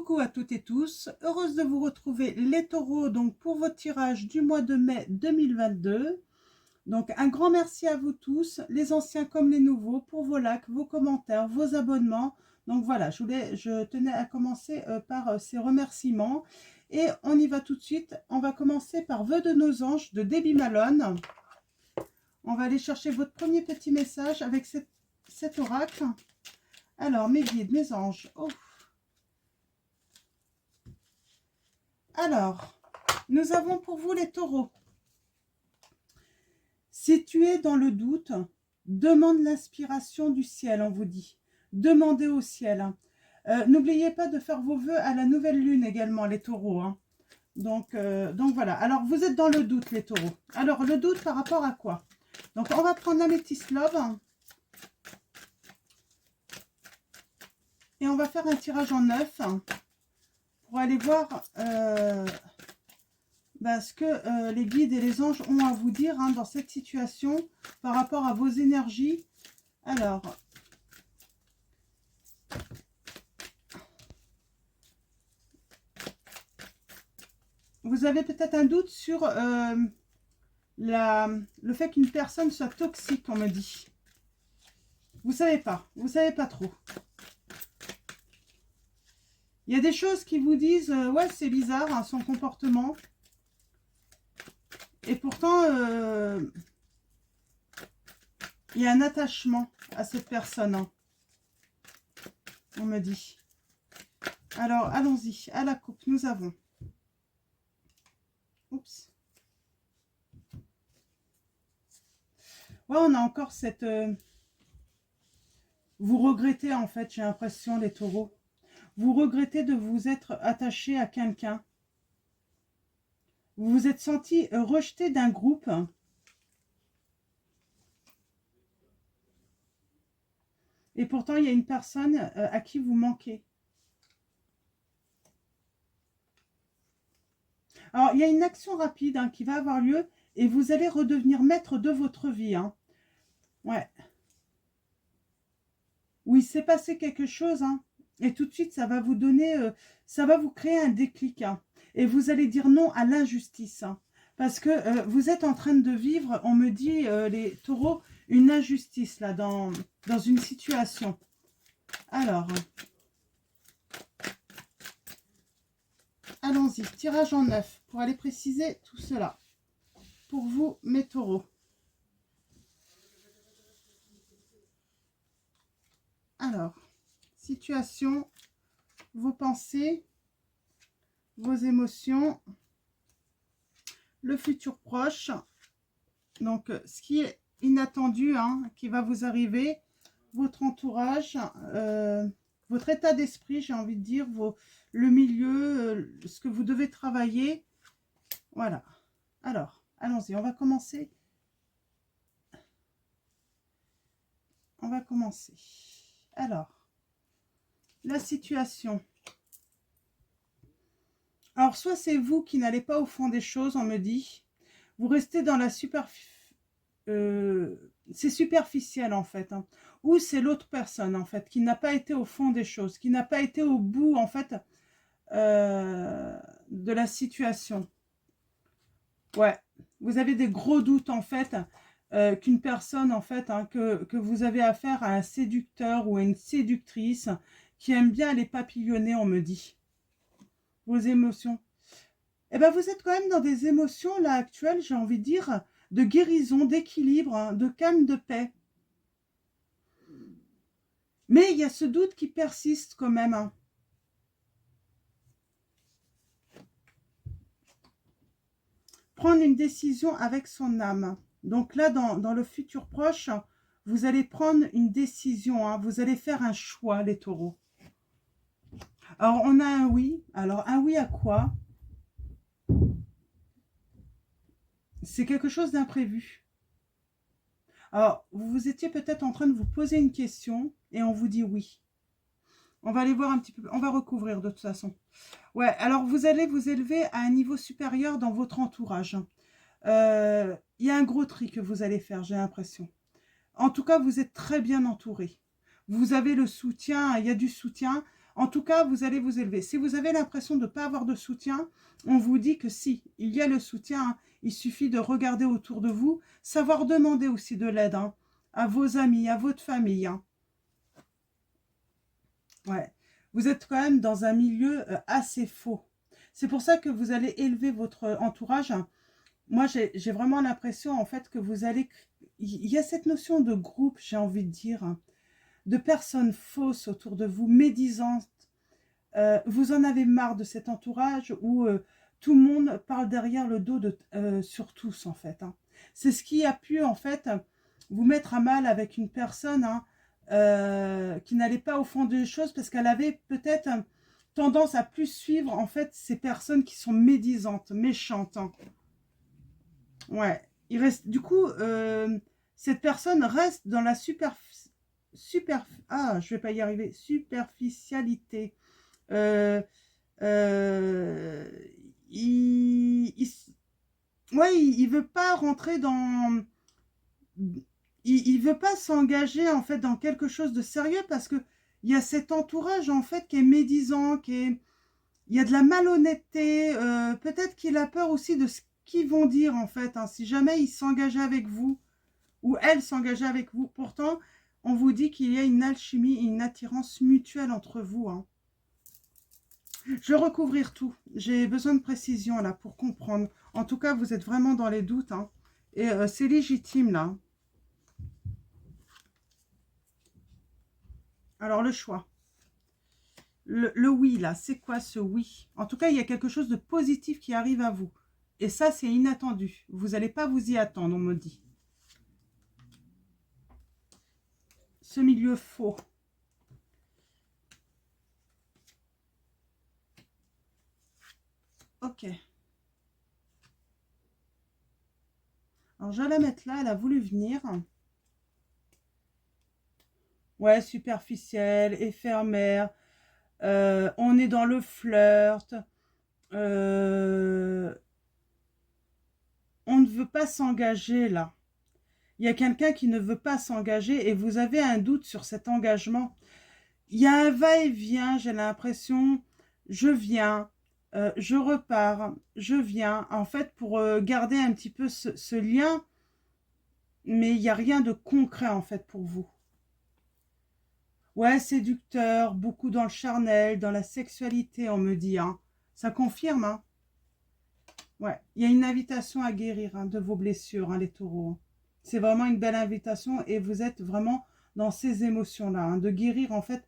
Coucou à toutes et tous, heureuse de vous retrouver les taureaux donc pour votre tirage du mois de mai 2022. Donc un grand merci à vous tous, les anciens comme les nouveaux, pour vos likes, vos commentaires, vos abonnements. Donc voilà, je tenais à commencer par ces remerciements. Et on y va tout de suite, on va commencer par Vœux de nos anges de Debbie Malone. On va aller chercher votre premier petit message avec cet oracle. Alors mes guides, mes anges, oh. Alors, nous avons pour vous les taureaux. Si tu es dans le doute, demande l'inspiration du ciel, on vous dit. Demandez au ciel. N'oubliez pas de faire vos vœux à la nouvelle lune également, les taureaux. Hein. Donc voilà. Alors, vous êtes dans le doute, les taureaux. Alors, le doute par rapport à quoi? Donc, on va prendre l'améthyste love. Et on va faire un tirage en 9 pour aller voir ce que les guides et les anges ont à vous dire hein, dans cette situation par rapport à vos énergies. Alors, vous avez peut-être un doute sur le fait qu'une personne soit toxique, on me dit. Vous savez pas trop. Il y a des choses qui vous disent, ouais, c'est bizarre, hein, son comportement. Et pourtant, il y a un attachement à cette personne. Hein, on me dit. Alors, allons-y. À la coupe, nous avons. Oups. Ouais, on a encore cette... Vous regrettez, en fait, j'ai l'impression, les taureaux. Vous regrettez de vous être attaché à quelqu'un. Vous vous êtes senti rejeté d'un groupe. Et pourtant, il y a une personne à qui vous manquez. Alors, il y a une action rapide hein, qui va avoir lieu et vous allez redevenir maître de votre vie. Hein. Ouais. Oui, il s'est passé quelque chose. Hein, et tout de suite, ça va vous donner, ça va vous créer un déclic. Hein, et vous allez dire non à l'injustice. Hein, parce que vous êtes en train de vivre, on me dit, les taureaux, une injustice là, dans une situation. Alors, allons-y, tirage en 9 pour aller préciser tout cela. Pour vous, mes taureaux. Alors, situation, vos pensées, vos émotions, le futur proche. Donc, ce qui est inattendu, hein, qui va vous arriver, votre entourage, votre état d'esprit, j'ai envie de dire, le milieu, ce que vous devez travailler. Voilà. Alors, allons-y, on va commencer. On va commencer. Alors, la situation. Alors, soit c'est vous qui n'allez pas au fond des choses, on me dit. Vous restez dans la c'est superficiel en fait. Hein. Ou c'est l'autre personne en fait, qui n'a pas été au fond des choses, qui n'a pas été au bout en fait de la situation. Ouais, vous avez des gros doutes en fait, qu'une personne en fait, hein, que vous avez affaire à un séducteur ou à une séductrice qui aime bien les papillonner, on me dit. Vos émotions. Eh bien, vous êtes quand même dans des émotions là actuelles, j'ai envie de dire, de guérison, d'équilibre, hein, de calme, de paix. Mais il y a ce doute qui persiste quand même. Hein. Prendre une décision avec son âme. Donc là, dans le futur proche, vous allez prendre une décision. Hein. Vous allez faire un choix, les taureaux. Alors, on a un oui. Alors, un oui à quoi? C'est quelque chose d'imprévu. Alors, vous étiez peut-être en train de vous poser une question et on vous dit oui. On va aller voir un petit peu, on va recouvrir de toute façon. Ouais, alors vous allez vous élever à un niveau supérieur dans votre entourage. Il y a un gros tri que vous allez faire, j'ai l'impression. En tout cas, vous êtes très bien entouré. Vous avez le soutien, il y a du soutien. En tout cas, vous allez vous élever. Si vous avez l'impression de ne pas avoir de soutien, on vous dit que si, il y a le soutien. Hein. Il suffit de regarder autour de vous, savoir demander aussi de l'aide hein, à vos amis, à votre famille. Hein. Ouais. Vous êtes quand même dans un milieu assez faux. C'est pour ça que vous allez élever votre entourage. Moi, j'ai vraiment l'impression, en fait, que vous allez... Il y a cette notion de groupe, j'ai envie de dire, hein, de personnes fausses autour de vous, médisantes. Vous en avez marre de cet entourage où tout le monde parle derrière le dos sur tous, en fait. Hein. C'est ce qui a pu, en fait, vous mettre à mal avec une personne hein, qui n'allait pas au fond des choses parce qu'elle avait peut-être tendance à plus suivre, en fait, ces personnes qui sont médisantes, méchantes. Hein. Ouais. Il reste, du coup, cette personne reste dans la je vais pas y arriver, superficialité. Il veut pas rentrer dans... Il veut pas s'engager, en fait, dans quelque chose de sérieux parce que il y a cet entourage, en fait, qui est médisant, il y a de la malhonnêteté. Peut-être qu'il a peur aussi de ce qu'ils vont dire, en fait, hein, si jamais il s'engageait avec vous ou elle s'engageait avec vous. Pourtant, on vous dit qu'il y a une alchimie, une attirance mutuelle entre vous. Hein. Je vais recouvrir tout. J'ai besoin de précision là pour comprendre. En tout cas, vous êtes vraiment dans les doutes. Hein. Et c'est légitime là. Alors, le choix. Le oui là, c'est quoi ce oui? En tout cas, il y a quelque chose de positif qui arrive à vous. Et ça, c'est inattendu. Vous n'allez pas vous y attendre, on me dit. Ce milieu faux. Ok. Alors, je vais la mettre là. Elle a voulu venir. Ouais, superficielle, éphémère. On est dans le flirt. On ne veut pas s'engager là. Il y a quelqu'un qui ne veut pas s'engager et vous avez un doute sur cet engagement. Il y a un va-et-vient, j'ai l'impression. Je viens, je repars, je viens. En fait, pour garder un petit peu ce lien, mais il n'y a rien de concret en fait pour vous. Ouais, séducteur, beaucoup dans le charnel, dans la sexualité, on me dit. Hein. Ça confirme, hein. Ouais, il y a une invitation à guérir hein, de vos blessures, hein, les taureaux. C'est vraiment une belle invitation et vous êtes vraiment dans ces émotions-là, hein, de guérir en fait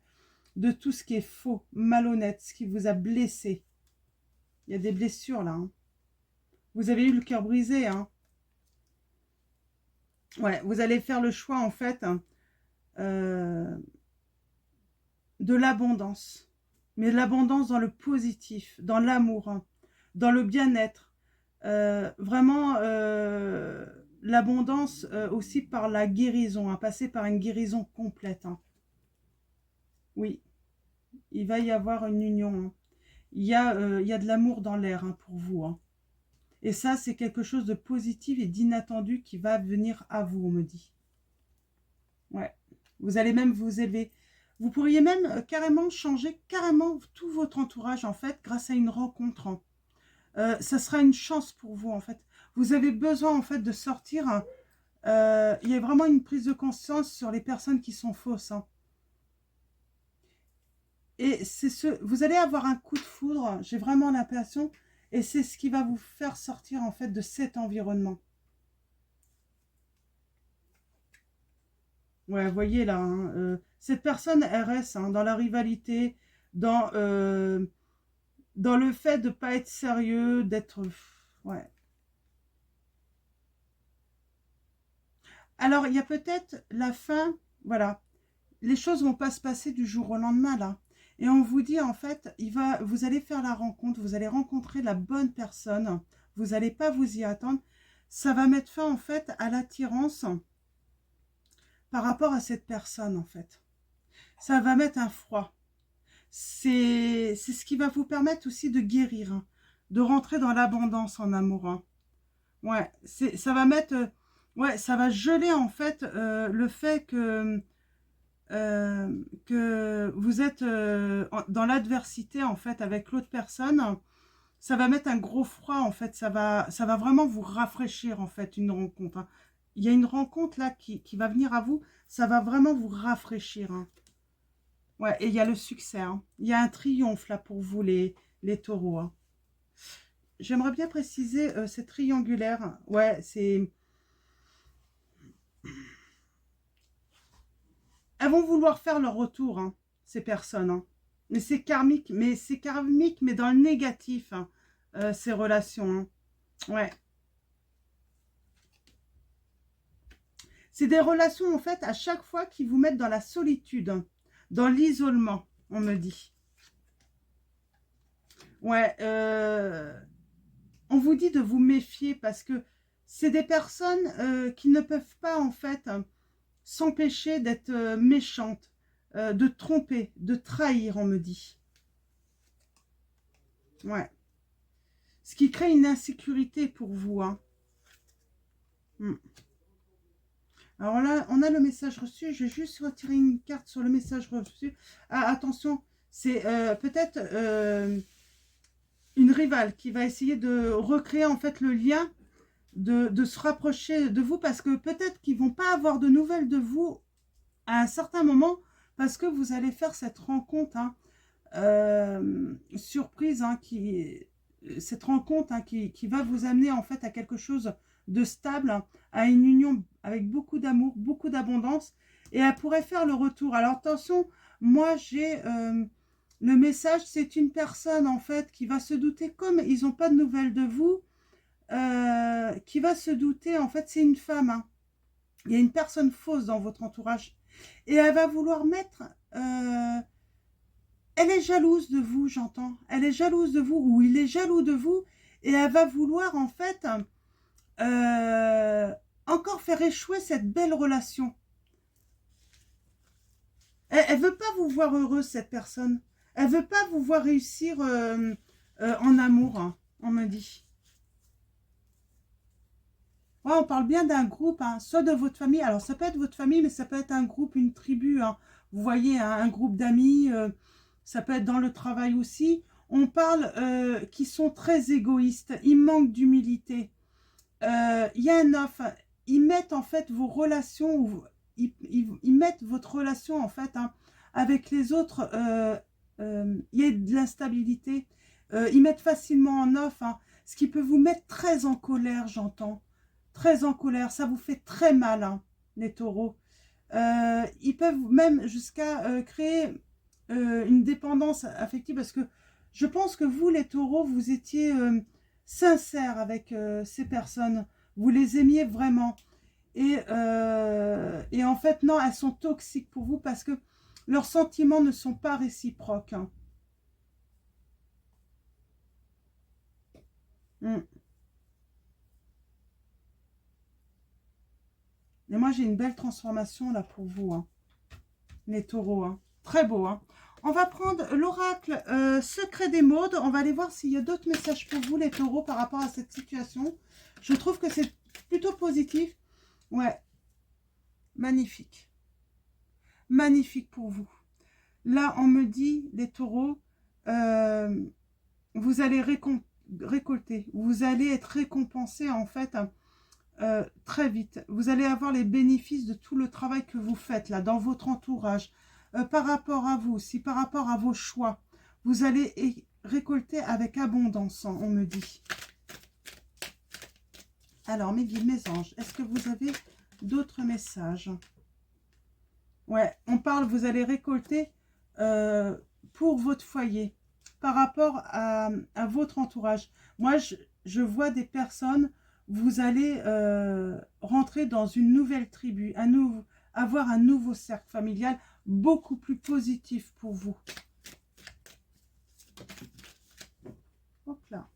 de tout ce qui est faux, malhonnête, ce qui vous a blessé. Il y a des blessures là. Hein. Vous avez eu le cœur brisé. Hein. Ouais, vous allez faire le choix en fait hein, de l'abondance. Mais l'abondance dans le positif, dans l'amour, hein, dans le bien-être. Vraiment l'abondance aussi par la guérison, hein, passer par une guérison complète. Hein. Oui, il va y avoir une union. Hein. Il y a de l'amour dans l'air hein, pour vous. Hein. Et ça, c'est quelque chose de positif et d'inattendu qui va venir à vous, on me dit. Ouais. Vous allez même vous élever. Vous pourriez même carrément changer carrément tout votre entourage, en fait, grâce à une rencontre. Hein. Ça sera une chance pour vous, en fait. Vous avez besoin, en fait, de sortir. Hein. Il y a vraiment une prise de conscience sur les personnes qui sont fausses. Hein. Et vous allez avoir un coup de foudre, j'ai vraiment l'impression, et c'est ce qui va vous faire sortir, en fait, de cet environnement. Ouais, vous voyez là, hein, cette personne, elle reste hein, dans la rivalité, dans le fait de ne pas être sérieux, d'être... Ouais. Alors, il y a peut-être la fin, voilà. Les choses ne vont pas se passer du jour au lendemain, là. Et on vous dit, en fait, vous allez faire la rencontre, vous allez rencontrer la bonne personne, vous n'allez pas vous y attendre. Ça va mettre fin, en fait, à l'attirance par rapport à cette personne, en fait. Ça va mettre un froid. C'est ce qui va vous permettre aussi de guérir, hein, de rentrer dans l'abondance en amour. Hein. Ouais, ça va mettre... ouais, ça va geler, en fait, le fait que que vous êtes dans l'adversité, en fait, avec l'autre personne. Ça va mettre un gros froid, en fait. Ça va vraiment vous rafraîchir, en fait, une rencontre. Hein. Il y a une rencontre, là, qui va venir à vous. Ça va vraiment vous rafraîchir. Hein. Ouais, et il y a le succès. Hein. Il y a un triomphe, là, pour vous, les taureaux. Hein. J'aimerais bien préciser, c'est triangulaire. Ouais, c'est... Elles vont vouloir faire leur retour, hein, ces personnes. Hein. Mais c'est karmique, mais dans le négatif, hein, ces relations. Hein. Ouais. C'est des relations, en fait, à chaque fois qui vous mettent dans la solitude, hein, dans l'isolement, on me dit. Ouais, on vous dit de vous méfier parce que c'est des personnes qui ne peuvent pas, en fait, s'empêcher d'être méchantes, de tromper, de trahir, on me dit. Ouais. Ce qui crée une insécurité pour vous. Hein. Alors là, on a le message reçu. Je vais juste retirer une carte sur le message reçu. Ah, attention, c'est peut-être une rivale qui va essayer de recréer en fait le lien, de se rapprocher de vous parce que peut-être qu'ils ne vont pas avoir de nouvelles de vous à un certain moment parce que vous allez faire cette rencontre hein, surprise, hein, cette rencontre hein, qui va vous amener en fait à quelque chose de stable, hein, à une union avec beaucoup d'amour, beaucoup d'abondance, et elle pourrait faire le retour. Alors attention, moi j'ai le message, c'est une personne en fait qui va se douter, comme ils n'ont pas de nouvelles de vous, qui va se douter, en fait c'est une femme, hein. Il y a une personne fausse dans votre entourage, et elle va vouloir mettre... elle est jalouse de vous, j'entends. Elle est jalouse de vous, ou il est jaloux de vous, et elle va vouloir, en fait, encore faire échouer cette belle relation. Elle ne veut pas vous voir heureuse, cette personne. Elle ne veut pas vous voir réussir en amour, hein, on me dit. Ouais, on parle bien d'un groupe, hein, soit de votre famille. Alors, ça peut être votre famille, mais ça peut être un groupe, une tribu. Hein. Vous voyez, hein, un groupe d'amis, ça peut être dans le travail aussi. On parle qui sont très égoïstes. Ils manquent d'humilité. Il y a un offre. Ils mettent en fait vos relations, ils mettent votre relation en fait hein, avec les autres. Il y a de l'instabilité. Ils mettent facilement en offre, hein, ce qui peut vous mettre très en colère, j'entends. Très en colère, ça vous fait très mal, hein, les taureaux. Ils peuvent même jusqu'à créer une dépendance affective parce que je pense que vous, les taureaux, vous étiez sincères avec ces personnes. Vous les aimiez vraiment. Et en fait, non, elles sont toxiques pour vous parce que leurs sentiments ne sont pas réciproques. Hein. Et moi, j'ai une belle transformation là pour vous, hein, les taureaux. Hein. Très beau. Hein. On va prendre l'oracle secret des modes. On va aller voir s'il y a d'autres messages pour vous, les taureaux, par rapport à cette situation. Je trouve que c'est plutôt positif. Ouais. Magnifique. Magnifique pour vous. Là, on me dit, les taureaux, vous allez récolter. Vous allez être récompensé, en fait, très vite. Vous allez avoir les bénéfices de tout le travail que vous faites, là, dans votre entourage. Par rapport à vous, si par rapport à vos choix, vous allez récolter avec abondance, on me dit. Alors, mes guides, mes anges, est-ce que vous avez d'autres messages? Ouais, on parle, vous allez récolter pour votre foyer, par rapport à votre entourage. Moi, je vois des personnes, vous allez rentrer dans une nouvelle tribu, avoir un nouveau cercle familial, beaucoup plus positif pour vous. Hop là.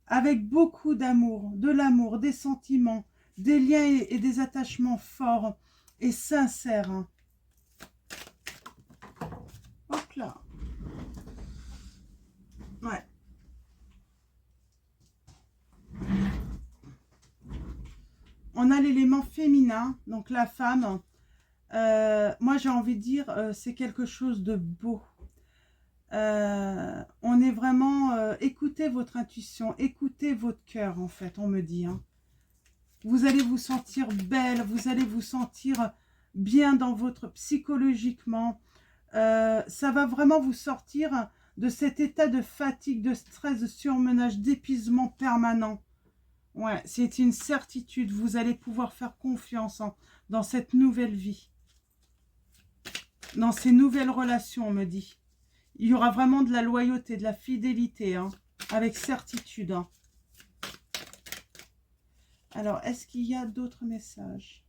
Avec beaucoup d'amour, de l'amour, des sentiments, des liens et des attachements forts et sincères. Hein. Hop là. Ouais. On a l'élément féminin, donc la femme. Moi, j'ai envie de dire, c'est quelque chose de beau. On est vraiment... écoutez votre intuition, écoutez votre cœur, en fait, on me dit. Hein. Vous allez vous sentir belle, vous allez vous sentir bien dans votre... psychologiquement. Ça va vraiment vous sortir de cet état de fatigue, de stress, de surmenage, d'épuisement permanent. Ouais, c'est une certitude. Vous allez pouvoir faire confiance dans cette nouvelle vie. Dans ces nouvelles relations, on me dit. Il y aura vraiment de la loyauté, de la fidélité, hein, avec certitude. Hein. Alors, est-ce qu'il y a d'autres messages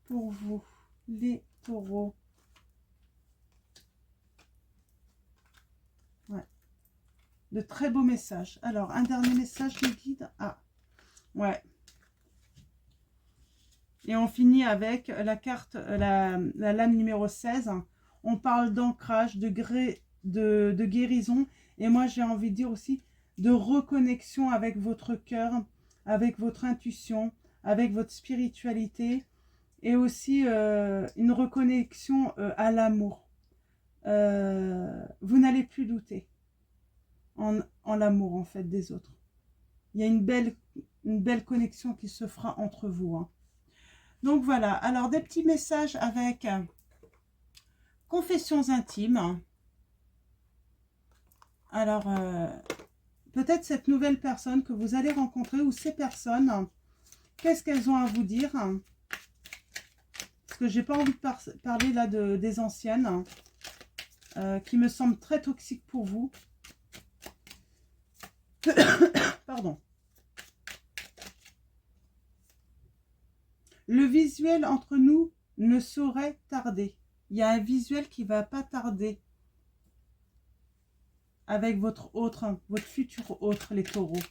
pour vous, les taureaux? Ouais. De très beaux messages. Alors, un dernier message, les guides. Ah, ouais. Et on finit avec la carte, la lame numéro 16. On parle d'ancrage, de guérison. Et moi, j'ai envie de dire aussi de reconnexion avec votre cœur, avec votre intuition, avec votre spiritualité. Et aussi une reconnexion à l'amour. Vous n'allez plus douter en l'amour, en fait, des autres. Il y a une belle connexion qui se fera entre vous. Hein. Donc voilà, alors des petits messages avec confessions intimes. Alors, peut-être cette nouvelle personne que vous allez rencontrer ou ces personnes, qu'est-ce qu'elles ont à vous dire? Parce que j'ai pas envie de parler là des anciennes, qui me semblent très toxiques pour vous. Pardon. Le visuel entre nous ne saurait tarder. Il y a un visuel qui ne va pas tarder avec votre futur autre, les taureaux.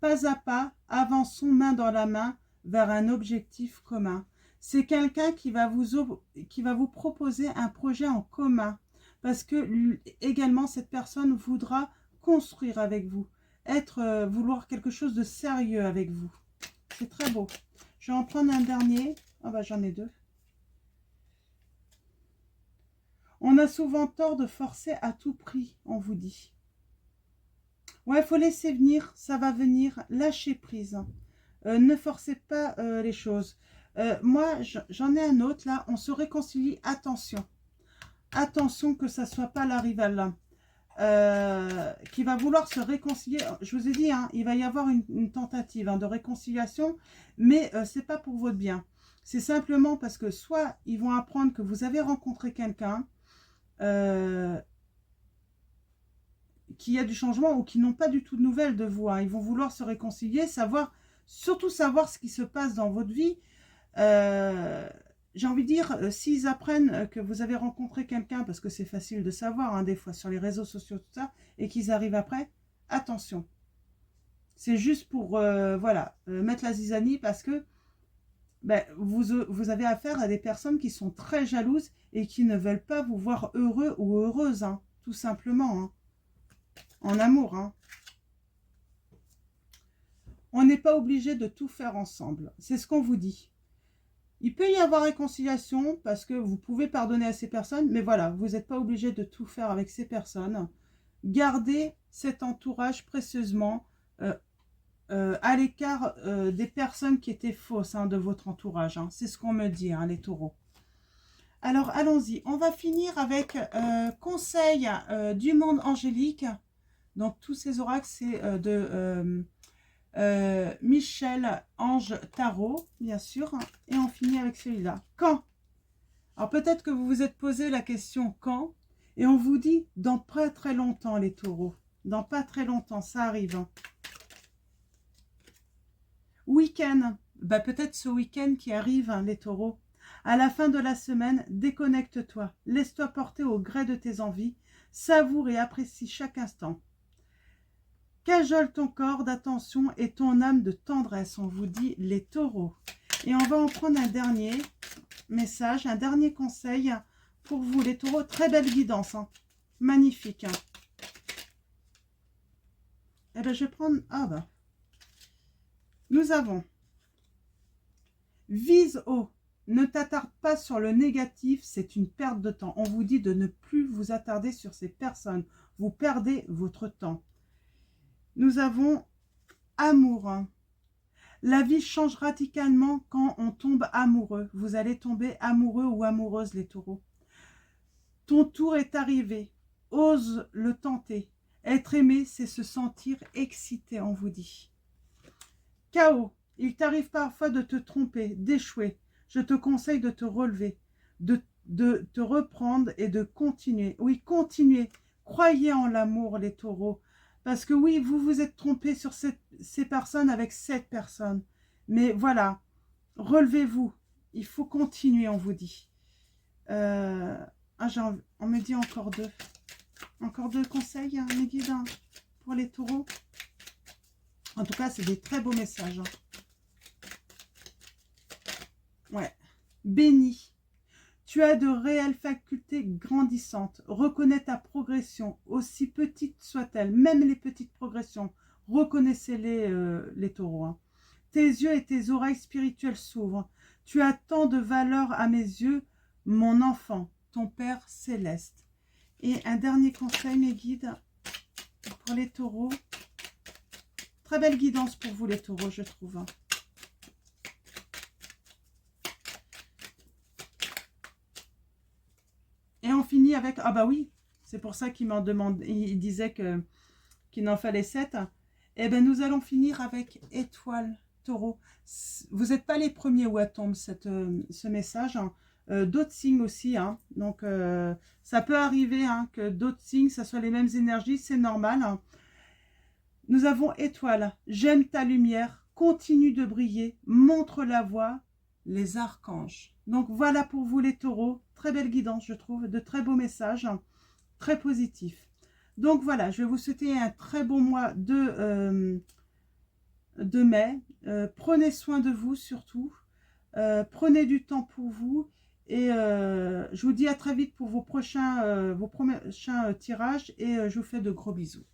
Pas à pas, avançons main dans la main vers un objectif commun. C'est quelqu'un qui va vous proposer un projet en commun. Parce que également, cette personne voudra construire avec vous, vouloir quelque chose de sérieux avec vous. C'est très beau. Je vais en prendre un dernier. Ah bah j'en ai deux. On a souvent tort de forcer à tout prix, on vous dit. Ouais, il faut laisser venir, ça va venir. Lâchez prise. Ne forcez pas les choses. Moi, j'en ai un autre là. On se réconcilie. Attention. Attention que ça ne soit pas la rivale qui va vouloir se réconcilier. Je vous ai dit, hein, il va y avoir une tentative de réconciliation, mais ce n'est pas pour votre bien. C'est simplement parce que soit ils vont apprendre que vous avez rencontré quelqu'un qui a du changement ou qui n'ont pas du tout de nouvelles de vous. Hein. Ils vont vouloir se réconcilier, surtout savoir ce qui se passe dans votre vie. J'ai envie de dire, s'ils apprennent que vous avez rencontré quelqu'un, parce que c'est facile de savoir, hein, des fois, sur les réseaux sociaux, tout ça, et qu'ils arrivent après, attention. C'est juste pour, voilà, mettre la zizanie, parce que ben, vous avez affaire à des personnes qui sont très jalouses et qui ne veulent pas vous voir heureux ou heureuse, hein, tout simplement, hein, en amour. Hein. On n'est pas obligé de tout faire ensemble, c'est ce qu'on vous dit. Il peut y avoir réconciliation parce que vous pouvez pardonner à ces personnes, mais voilà, vous n'êtes pas obligé de tout faire avec ces personnes. Gardez cet entourage précieusement à l'écart des personnes qui étaient fausses de votre entourage. Hein. C'est ce qu'on me dit, hein, les taureaux. Alors, allons-y. On va finir avec conseil du monde angélique. Donc, tous ces oracles, c'est de... Michel Ange Tarot, bien sûr, et on finit avec celui-là. Quand? Alors peut-être que vous vous êtes posé la question quand, et on vous dit dans pas très longtemps, les taureaux. Dans pas très longtemps, ça arrive. Hein. Week-end, bah, peut-être ce week-end qui arrive, hein, les taureaux. À la fin de la semaine, déconnecte-toi, laisse-toi porter au gré de tes envies, savoure et apprécie chaque instant. Cajole ton corps d'attention et ton âme de tendresse, on vous dit les taureaux. Et on va en prendre un dernier message, un dernier conseil pour vous les taureaux. Très belle guidance, hein. Magnifique. Hein. Eh bien, je vais prendre... Ah bah. Nous avons vise haut. Ne t'attarde pas sur le négatif, c'est une perte de temps. On vous dit de ne plus vous attarder sur ces personnes. Vous perdez votre temps. Nous avons amour. La vie change radicalement quand on tombe amoureux. Vous allez tomber amoureux ou amoureuse, les taureaux. Ton tour est arrivé. Ose le tenter. Être aimé, c'est se sentir excité, on vous dit. Chaos. Il t'arrive parfois de te tromper, d'échouer. Je te conseille de te relever, de te reprendre et de continuer. Oui, continuez. Croyez en l'amour, les taureaux. Parce que oui, vous vous êtes trompé sur ces personnes avec cette personne. Mais voilà, relevez-vous. Il faut continuer, on vous dit. On me dit encore deux. Encore deux conseils, hein, mes guides, hein, pour les taureaux. En tout cas, c'est des très beaux messages. Hein. Ouais. Béni. Tu as de réelles facultés grandissantes. Reconnais ta progression, aussi petite soit-elle, même les petites progressions. Reconnaissez-les, les taureaux. Hein. Tes yeux et tes oreilles spirituelles s'ouvrent. Tu as tant de valeur à mes yeux, mon enfant, ton Père céleste. Et un dernier conseil, mes guides, pour les taureaux. Très belle guidance pour vous, les taureaux, je trouve. Hein. Et on finit avec... Ah bah oui, c'est pour ça qu'il m'en demande. Il disait qu'il en fallait 7. Eh bien, nous allons finir avec étoile, taureau. Vous n'êtes pas les premiers où elle tombe, ce message. Hein. D'autres signes aussi. Hein. Donc, ça peut arriver hein, que d'autres signes, ça soit les mêmes énergies. C'est normal. Hein. Nous avons étoile. J'aime ta lumière. Continue de briller. Montre la voie. Les archanges. Donc, voilà pour vous les taureaux. Très belle guidance, je trouve. De très beaux messages. Très positifs. Donc, voilà. Je vais vous souhaiter un très bon mois de mai. Prenez soin de vous, surtout. Prenez du temps pour vous. Et je vous dis à très vite pour vos prochains tirages. Et je vous fais de gros bisous.